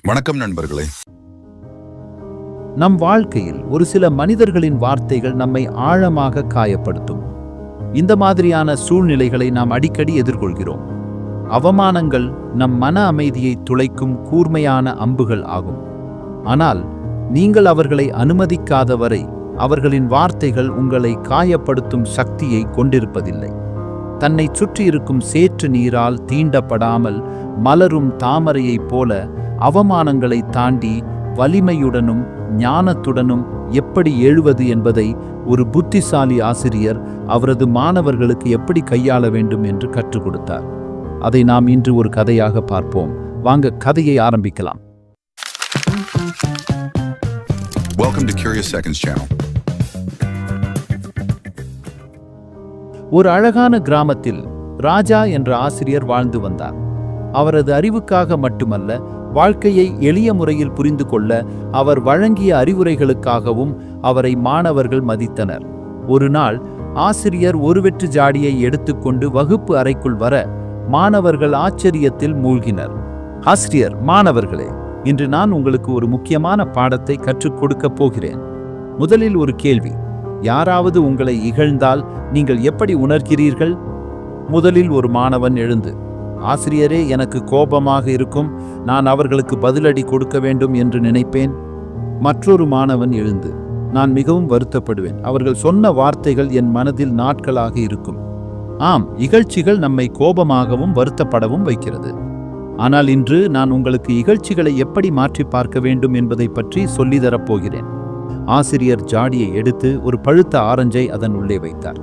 வணக்கம் நண்பர்களே. நம் வாழ்க்கையில் ஒரு சில மனிதர்களின் வார்த்தைகள் நம்மை ஆழமாக காயப்படுத்தும். இந்த மாதிரியான சூழ்நிலைகளை நாம் அடிக்கடி எதிர்கொள்கிறோம். அவமானங்கள் நம் மன அமைதியை துளைக்கும் கூர்மையான அம்புகள் ஆகும். ஆனால் நீங்கள் அவர்களை அனுமதிக்காத வரை அவர்களின் வார்த்தைகள் உங்களை காயப்படுத்தும் சக்தியை கொண்டிருப்பதில்லை. தன்னை சுற்றியிருக்கும் சேற்று நீரால் தீண்டப்படாமல் மலரும் தாமரையைப் போல அவமானங்களை தாண்டி வலிமையுடனும் ஞானத்துடனும் எப்படி எழுவது என்பதை ஒரு புத்திசாலி ஆசிரியர் அவரது மாணவர்களுக்கு எப்படி கையாள வேண்டும் என்று கற்றுக் கொடுத்தார். அதை நாம் இன்று ஒரு கதையாக பார்ப்போம். வாங்க கதையை ஆரம்பிக்கலாம். Welcome to Curious Seconds channel. ஒரு அழகான கிராமத்தில் ராஜா என்ற ஆசிரியர் வாழ்ந்து வந்தார். அவரது அறிவுக்காக மட்டுமல்ல, வாழ்க்கையை எளிய முறையில் புரிந்து கொள்ள அவர் வழங்கிய அறிவுரைகளுக்காகவும் அவரை மாணவர்கள் மதித்தனர். ஒரு நாள் ஆசிரியர் ஒரு வெற்று ஜாடியை எடுத்துக்கொண்டு வகுப்பு அறைக்குள் வர மாணவர்கள் ஆச்சரியத்தில் மூழ்கினர். ஆசிரியர், மாணவர்களே, இன்று நான் உங்களுக்கு ஒரு முக்கியமான பாடத்தை கற்றுக் கொடுக்கப் போகிறேன். முதலில் ஒரு கேள்வி. யாராவது உங்களை இகழ்ந்தால் நீங்கள் எப்படி உணர்கிறீர்கள்? முதலில் ஒரு மாணவன் எழுந்து, ஆசிரியரே, எனக்கு கோபமாக இருக்கும், நான் அவர்களுக்கு பதிலடி கொடுக்க வேண்டும் என்று நினைப்பேன். மற்றொரு மாணவன் எழுந்து, நான் மிகவும் வருத்தப்படுவேன், அவர்கள் சொன்ன வார்த்தைகள் என் மனதில் நாட்களாக இருக்கும். ஆம், இகழ்ச்சிகள் நம்மை கோபமாகவும் வருத்தப்படவும் வைக்கிறது. ஆனால் இன்று நான் உங்களுக்கு இகழ்ச்சிகளை எப்படி மாற்றி பார்க்க வேண்டும் என்பதை பற்றி சொல்லித்தரப்போகிறேன். ஆசிரியர் ஜாடியை எடுத்து ஒரு பழுத்த ஆரஞ்சை அதன் உள்ளே வைத்தார்.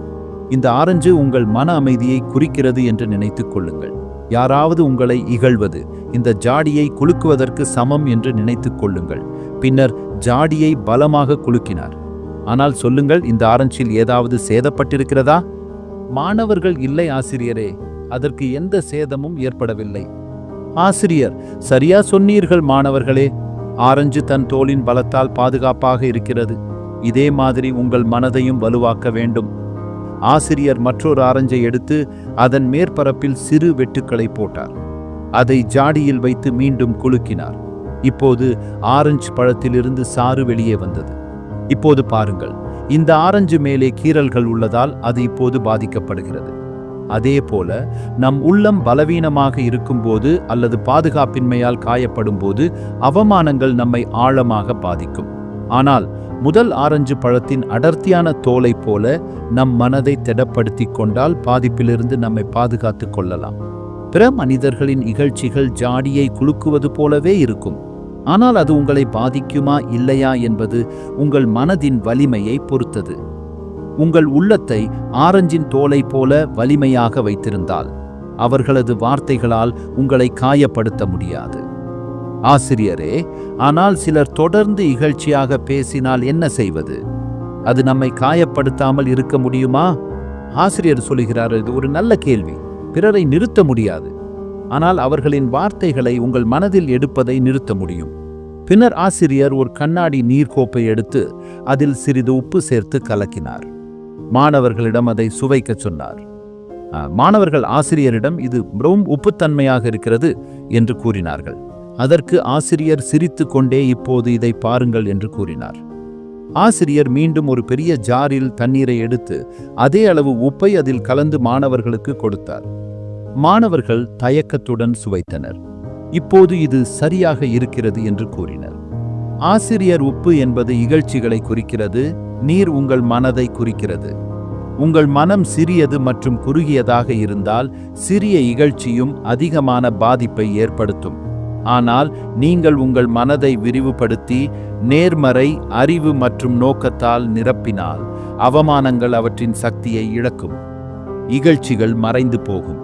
இந்த ஆரஞ்சு உங்கள் மன அமைதியை குறிக்கிறது என்று நினைத்துக் கொள்ளுங்கள். யாராவது உங்களை இகழ்வது இந்த ஜாடியை குலுக்குவதற்கு சமம் என்று நினைத்துக் கொள்ளுங்கள். பின்னர் ஜாடியை பலமாக குலுக்கினார். ஆனால் சொல்லுங்கள், இந்த ஆரஞ்சில் ஏதாவது சேதப்பட்டிருக்கிறதா? மாணவர்கள், இல்லை ஆசிரியரே, அதற்கு எந்த சேதமும் ஏற்படவில்லை. ஆசிரியர், சரியா சொன்னீர்கள் மாணவர்களே, ஆரஞ்சு தன் தோலின் பலத்தால் பாதுகாப்பாக இருக்கிறது. இதே மாதிரி உங்கள் மனதையும் வலுவாக்க வேண்டும். ஆசிரியர் மற்றொரு ஆரஞ்சை எடுத்து அதன் மேற்பரப்பில் சிறு வெட்டுக்களை போட்டார். அதை ஜாடியில் வைத்து மீண்டும் குலுக்கினார். இப்போது ஆரஞ்சு பழத்திலிருந்து சாறு வெளியே வந்தது. இப்போது பாருங்கள், இந்த ஆரஞ்சு மேலே கீறல்கள் உள்ளதால் அது இப்போது பாதிக்கப்படுகிறது. அதே போல நம் உள்ளம் பலவீனமாக இருக்கும்போது அல்லது பாதுகாப்பின்மையால் காயப்படும் போது அவமானங்கள் நம்மை ஆழமாக பாதிக்கும். ஆனால் முதல் ஆரஞ்சு பழத்தின் அடர்த்தியான தோலை போல நம் மனதை திடப்படுத்தி கொண்டால் பாதிப்பிலிருந்து நம்மை பாதுகாத்து கொள்ளலாம். பிற மனிதர்களின் இகழ்ச்சிகள் ஜாடியை குலுக்குவது போலவே இருக்கும். ஆனால் அது உங்களை பாதிக்குமா இல்லையா என்பது உங்கள் மனதின் வலிமையை பொறுத்தது. உங்கள் உள்ளத்தை ஆரஞ்சின் தோலை போல வலிமையாக வைத்திருந்தால் அவர்களது வார்த்தைகளால் உங்களை காயப்படுத்த முடியாது. ஆசிரியரே, ஆனால் சிலர் தொடர்ந்து இகழ்ச்சியாக பேசினால் என்ன செய்வது? அது நம்மை காயப்படுத்தாமல் இருக்க முடியுமா? ஆசிரியர் சொல்கிறார், இது ஒரு நல்ல கேள்வி. பிறரை நிறுத்த முடியாது, ஆனால் அவர்களின் வார்த்தைகளை உங்கள் மனதில் எடுப்பதை நிறுத்த முடியும். பின்னர் ஆசிரியர் ஒரு கண்ணாடி நீர்க்கோப்பை எடுத்து அதில் சிறிது உப்பு சேர்த்து கலக்கினார். மாணவர்களிடம் அதை சுவைக்க சொன்னார். மாணவர்கள் ஆசிரியரிடம், இது மிகவும் உப்புத்தன்மையாக இருக்கிறது என்று கூறினார்கள். அதற்கு ஆசிரியர் சிரித்து கொண்டே, இப்போது இதை பாருங்கள் என்று கூறினார். ஆசிரியர் மீண்டும் ஒரு பெரிய ஜாரில் தண்ணீரை எடுத்து அதே அளவு உப்பை அதில் கலந்து மாணவர்களுக்கு கொடுத்தார். மாணவர்கள் தயக்கத்துடன் சுவைத்தனர். இப்போது இது சரியாக இருக்கிறது என்று கூறினர். ஆசிரியர், உப்பு என்பது இகழ்ச்சிகளை குறிக்கிறது, நீர் உங்கள் மனதை குறிக்கிறது. உங்கள் மனம் சிறியது மற்றும் குறுகியதாக இருந்தால் சிறிய இகழ்ச்சியும் அதிகமான பாதிப்பை ஏற்படுத்தும். ஆனால் நீங்கள் உங்கள் மனதை விரிவுபடுத்தி நேர்மறை அறிவு மற்றும் நோக்கத்தால் நிரப்பினால் அவமானங்கள் அவற்றின் சக்தியை இழக்கும். இகழ்ச்சிகள் மறைந்து போகும்.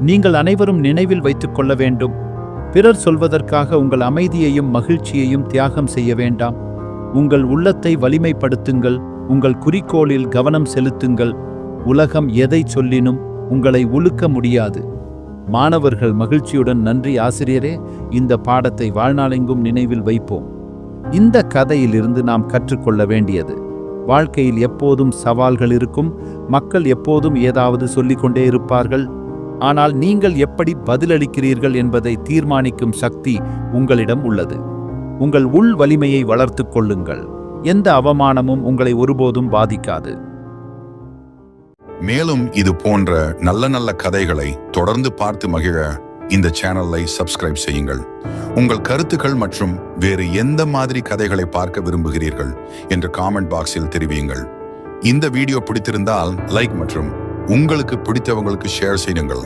நீங்கள் அனைவரும் நினைவில் வைத்துக் கொள்ள வேண்டும், பிறர் சொல்வதற்காக உங்கள் அமைதியையும் மகிழ்ச்சியையும் தியாகம் செய்ய வேண்டாம். உங்கள் உள்ளத்தை வலிமைப்படுத்துங்கள், உங்கள் குறிக்கோளில் கவனம் செலுத்துங்கள். உலகம் எதை சொல்லினும் உங்களை உலுக்க முடியாது. மாணவர்கள் மகிழ்ச்சியுடன், நன்றி ஆசிரியரே, இந்த பாடத்தை வாழ்நாளெங்கும் நினைவில் வைப்போம். இந்த கதையிலிருந்து நாம் கற்றுக்கொள்ள வேண்டியது, வாழ்க்கையில் எப்போதும் சவால்கள் இருக்கும். மக்கள் எப்போதும் ஏதாவது சொல்லிக்கொண்டே இருப்பார்கள். ஆனால் நீங்கள் எப்படி பதிலளிக்கிறீர்கள் என்பதை தீர்மானிக்கும் சக்தி உங்களிடம் உள்ளது. உங்கள் உள் வலிமையை வளர்த்துக் கொள்ளுங்கள். எந்த அவமானமும் உங்களை ஒருபோதும் பாதிக்காது. மேலும் இது போன்ற நல்ல நல்ல கதைகளை தொடர்ந்து பார்த்து மகிழ இந்த சேனலை சப்ஸ்கிரைப் செய்யுங்கள். உங்கள் கருத்துக்கள் மற்றும் வேறு எந்த மாதிரி கதைகளை பார்க்க விரும்புகிறீர்கள் என்று காமெண்ட் பாக்ஸில் தெரிவியுங்கள். இந்த வீடியோ பிடித்திருந்தால் லைக் மற்றும் உங்களுக்கு பிடித்தவங்களுக்கு ஷேர் செய்யுங்கள்.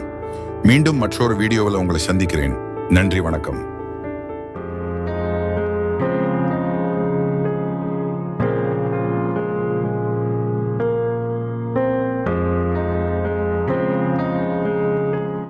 மீண்டும் மற்றொரு வீடியோவில் உங்களை சந்திக்கிறேன். நன்றி, வணக்கம்.